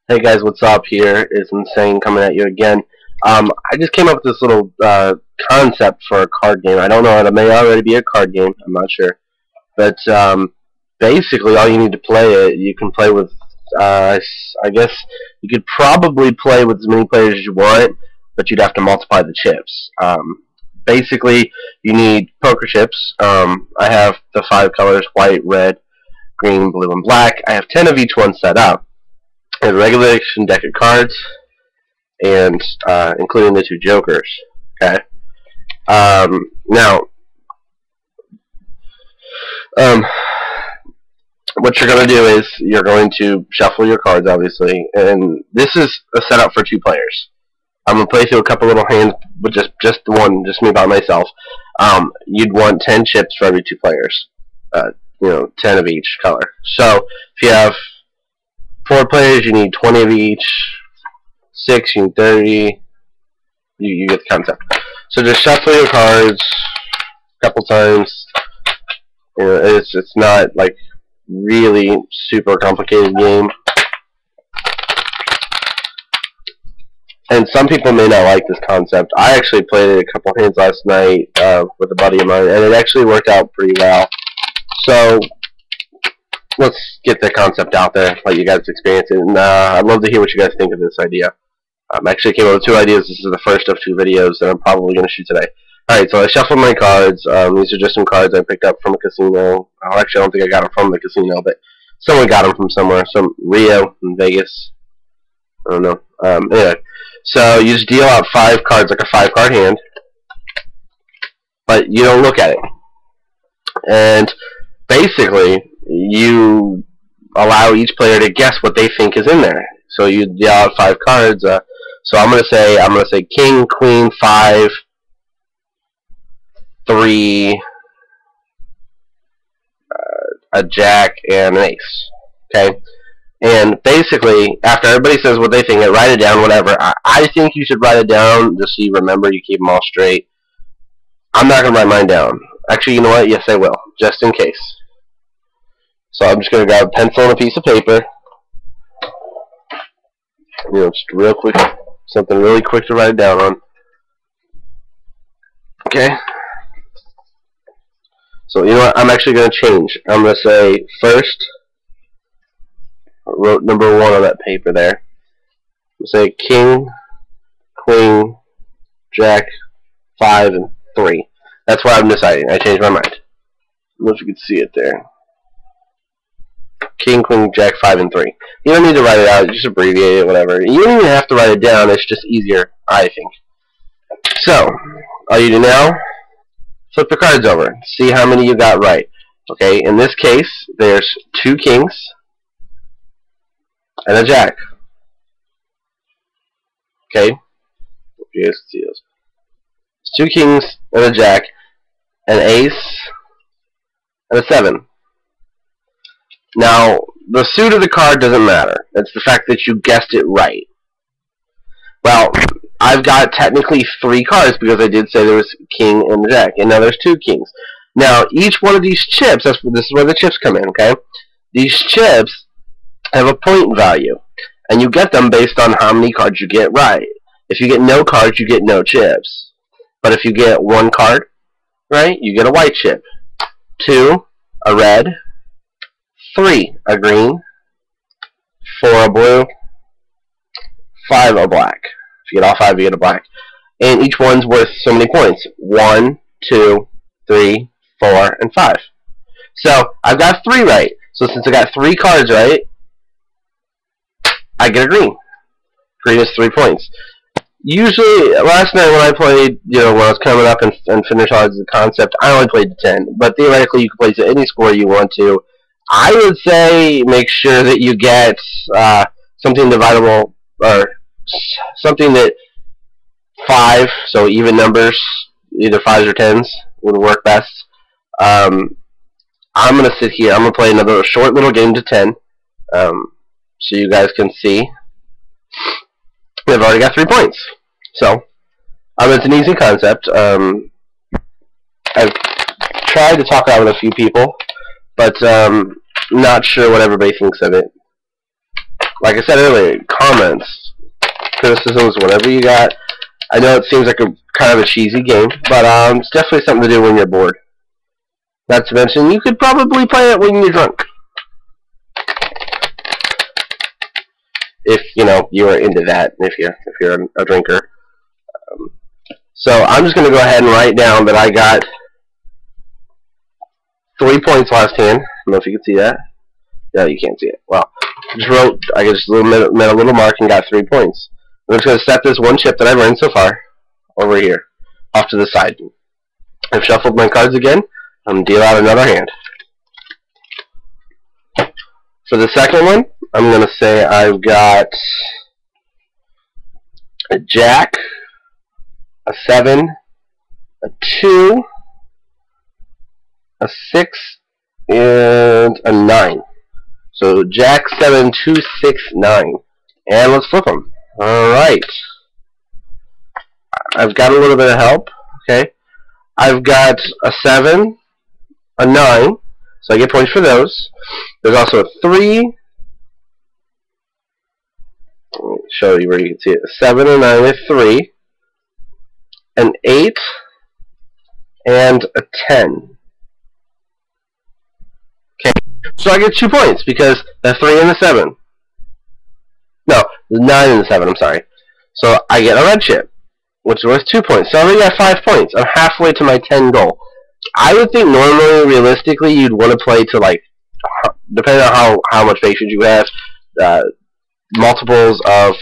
Hey guys, what's up? Here is Insane coming at you again. I just came up with this little concept for a card game. I don't know, it may already be a card game, I'm not sure. But basically all you need to play it, you can play with, I guess you could probably play with as many players as you want, but you'd have to multiply the chips. Basically, you need poker chips. I have the 5 colors, white, red, green, blue, and black. I have 10 of each one set up. I have a regulation deck of cards, and including the 2 jokers. Okay. Now, what you're going to do is you're going to shuffle your cards, obviously, and this is a setup for 2 players. I'm going to play through a couple little hands with just me by myself. You'd want 10 chips for every 2 players. 10 of each color. So if you have 4 players, you need 20 of each. 6, you need 30. You get the concept. So just shuffle your cards a couple times. It's not like really super complicated game. And some people may not like this concept. I actually played it a couple hands last night with a buddy of mine, and it actually worked out pretty well. So let's get the concept out there, let you guys experience it, and I'd love to hear what you guys think of this idea. I actually came up with 2 ideas. This is the first of 2 videos that I'm probably going to shoot today. Alright, so I shuffled my cards. These are just some cards I picked up from a casino. Well, actually, I don't think I got them from the casino, but someone got them from somewhere. Some Rio in Vegas. I don't know. Anyway, so you just deal out 5 cards, like a 5-card hand, but you don't look at it. And basically, you allow each player to guess what they think is in there. So you deal out 5 cards. So I'm gonna say king, queen, 5, 3, a jack, and an ace. Okay. And basically, after everybody says what they think, write it down, whatever. I think you should write it down just so you remember, you keep them all straight. I'm not gonna write mine down. Actually, you know what? Yes, I will, just in case. So I'm just going to grab a pencil and a piece of paper. Just real quick, something really quick to write it down on. Okay. So you know what? I'm actually going to change. I'm going to say first. I wrote number 1 on that paper there. I'm going to say king, queen, jack, 5, and 3. That's what I'm deciding. I changed my mind. I don't know if you can see it there. King, queen, jack, 5, and 3. You don't need to write it out. Just abbreviate it, whatever. You don't even have to write it down. It's just easier, I think. So, all you do now, flip the cards over. See how many you got right. Okay, in this case, there's 2 kings and a jack. Okay? You guys can see those. 2 kings and a jack, an ace, and a 7. Now, the suit of the card doesn't matter. It's the fact that you guessed it right. Well, I've got technically 3 cards because I did say there was a king and a jack, and now there's 2 kings. Now, each one of these chips, this is where the chips come in, okay? These chips have a point value, and you get them based on how many cards you get right. If you get no cards, you get no chips. But if you get 1 card, right, you get a white chip. 2, a red. 3, a green. 4, a blue. 5, a black. If you get all 5, you get a black. And each one's worth so many points. 1, 2, 3, 4, and 5. So, I've got 3 right. So since I got 3 cards right, I get a green. Green is 3 points. Usually, last night when I played, when I was coming up and finished all the concept, I only played to 10. But theoretically, you can play to any score you want to. I would say make sure that you get something divisible, or something that 5, so even numbers, either 5s or 10s, would work best. I'm going to sit here. I'm going to play another short little game to 10, so you guys can see. I've already got 3 points. So, it's an easy concept. I've tried to talk out with a few people, but not sure what everybody thinks of it. like I said earlier, comments, criticisms, whatever you got. I know it seems like a kind of a cheesy game, but it's definitely something to do when you're bored. Not to mention, you could probably play it when you're drunk. If you know you are into that, if you're a drinker. So I'm just going to go ahead and write down that I got 3 points last hand. I don't know if you can see that. No, you can't see it. Well, I just made a little mark and got 3 points. I'm just going to set this one chip that I've earned so far over here, off to the side. I've shuffled my cards again. I'm going to deal out another hand. For the second one, I'm going to say I've got a Jack, a 7, a 2, a 6, and a 9. So Jack, 7, 2, 6, 9. And let's flip them. Alright. I've got a little bit of help. Okay. I've got a 7, a 9. So I get points for those. There's also a 3. Let me show you where you can see it. A 7, a 9, a 3. An 8. And a 10. Okay. So I get 2 points because the 3 and the 7. No, the 9 and the 7, I'm sorry. So I get a red chip, which is worth 2 points. So I already got 5 points. I'm halfway to my 10 goal. I would think normally, realistically, you'd want to play to, like, depending on how much patience you have, multiples of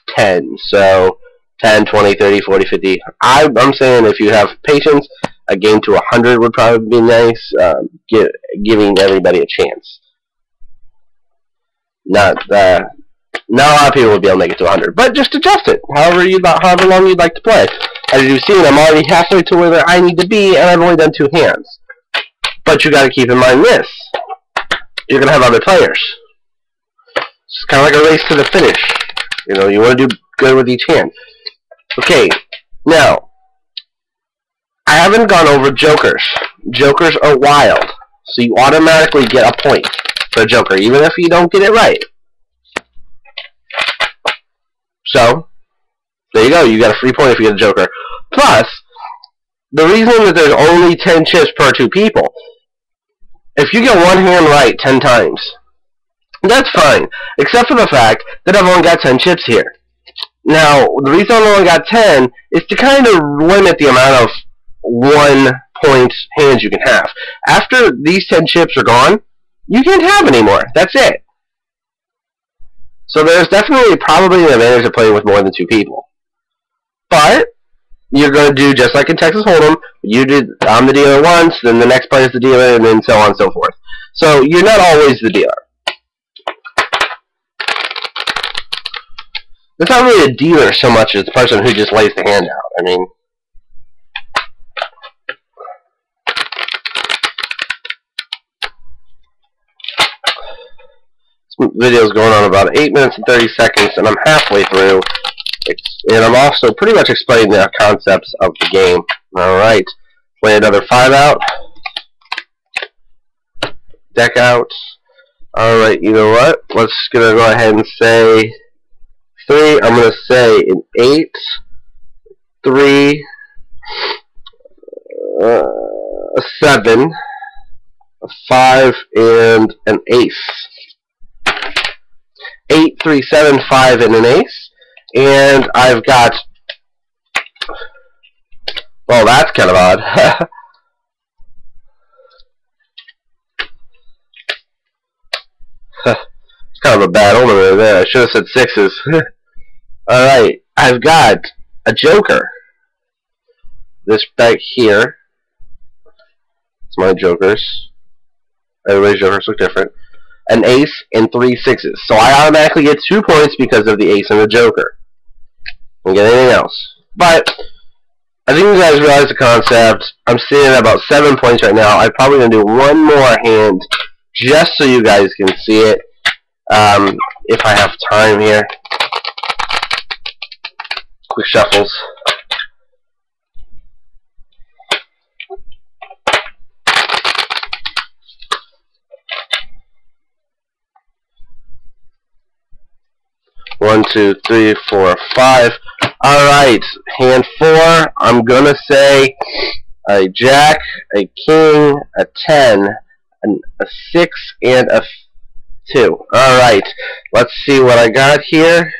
10. So 10, 20, 30, 40, 50. I'm saying if you have patience, a game to 100 would probably be nice, giving everybody a chance. Not a lot of people would be able to make it to 100, but just adjust it however long you'd like to play. As you've seen, I'm already halfway to where I need to be, and I've only done 2 hands. But you got to keep in mind this: you're gonna have other players. It's kind of like a race to the finish. You know, you want to do good with each hand. Okay, now I haven't gone over jokers. Jokers are wild, so you automatically get a point for a joker, even if you don't get it right. So, there you go. You got a free point if you get a joker. Plus, the reason that there's only 10 chips per 2 people, if you get one hand right 10 times, that's fine, except for the fact that I've only got 10 chips here. Now, the reason I've only got 10 is to kind of limit the amount of 1 point hands you can have. After these 10 chips are gone, you can't have any more. That's it. So there's definitely probably an advantage of playing with more than 2 people. But you're going to do just like in Texas Hold'em. I'm the dealer once, then the next player is the dealer, and then so on and so forth. So you're not always the dealer. It's not really a dealer so much as the person who just lays the hand out. I mean, this video is going on about 8 minutes and 30 seconds, and I'm halfway through. And I'm also pretty much explaining the concepts of the game. Alright, play another 5 out. Deck out. Alright, you know what? Let's go ahead and say 3. I'm going to say an 8, 3, a 7, a 5, and an ace. 8, 3, 7, 5, and an ace. And I've got, well, that's kind of odd. It's kind of a bad omen there. I should have said 6s. Alright, I've got a joker. This back here. It's my jokers. Everybody's jokers look different. An ace and 3 6s. So I automatically get 2 points because of the ace and the joker. Don't get anything else. But I think you guys realize the concept. I'm sitting at about 7 points right now. I'm probably going to do one more hand just so you guys can see it. If I have time here. Quick shuffles. 1, 2, 3, 4, 5. Alright, hand 4, I'm going to say a jack, a king, a 10, a 6, and a 2. Alright, let's see what I got here.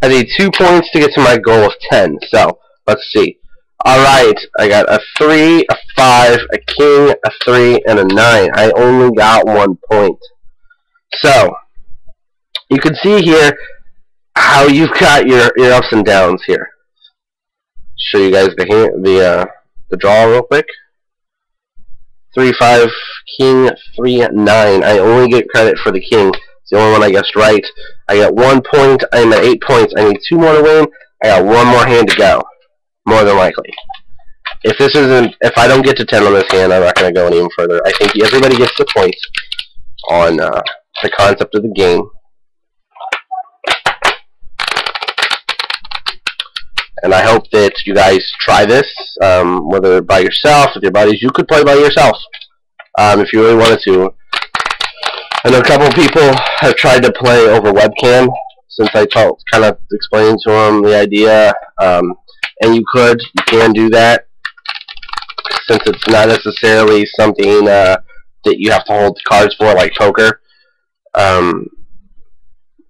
I need 2 points to get to my goal of 10, so let's see. Alright, I got a 3, a 5, a king, a 3, and a 9. I only got 1 point. So, you can see here how you've got your ups and downs here. Show you guys the draw real quick. 3, 5, king, 3, 9. I only get credit for the king. It's the only one I guessed right. I got 1 point. I'm at 8 points. I need 2 more to win. I got 1 more hand to go. More than likely. If I don't get to 10 on this hand, I'm not going to go any further. I think everybody gets the point on the concept of the game. And I hope that you guys try this, whether by yourself, with your buddies. You could play by yourself if you really wanted to. I know a couple of people have tried to play over webcam since I kind of explained to them the idea. And you can do that, since it's not necessarily something that you have to hold cards for, like poker.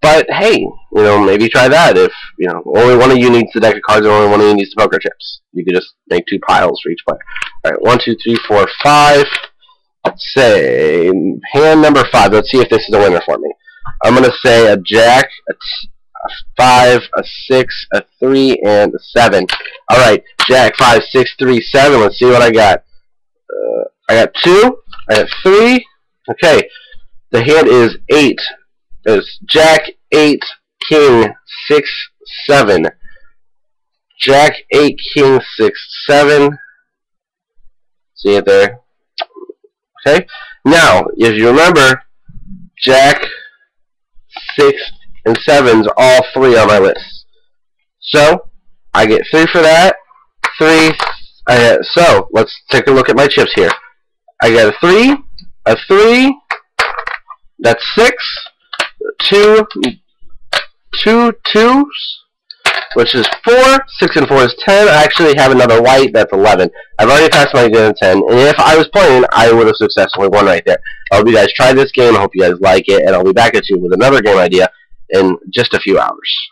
But hey, maybe try that. If only one of you needs the deck of cards, and only one of you needs the poker chips, you could just make 2 piles for each player. All right, 1, 2, 3, 4, 5. Let's say hand number 5. Let's see if this is a winner for me. I'm gonna say a jack, a 5, a 6, a 3, and a 7. Alright, jack, 5, 6, 3, 7. Let's see what I got. I got 2. I got 3. Okay, the hand is 8. It's jack, 8, king, 6, 7. Jack, 8, king, 6, 7. See it there? Okay. Now, if you remember, jack, 6, and 7's all 3 on my list. So, I get 3 for that. 3. So, let's take a look at my chips here. I got a 3, a 3, that's 6, 2 twos, which is 4. 6 and 4 is 10. I actually have another white, that's 11. I've already passed my game of 10, and if I was playing, I would have successfully won right there. I hope you guys try this game. I hope you guys like it, and I'll be back at you with another game idea in just a few hours.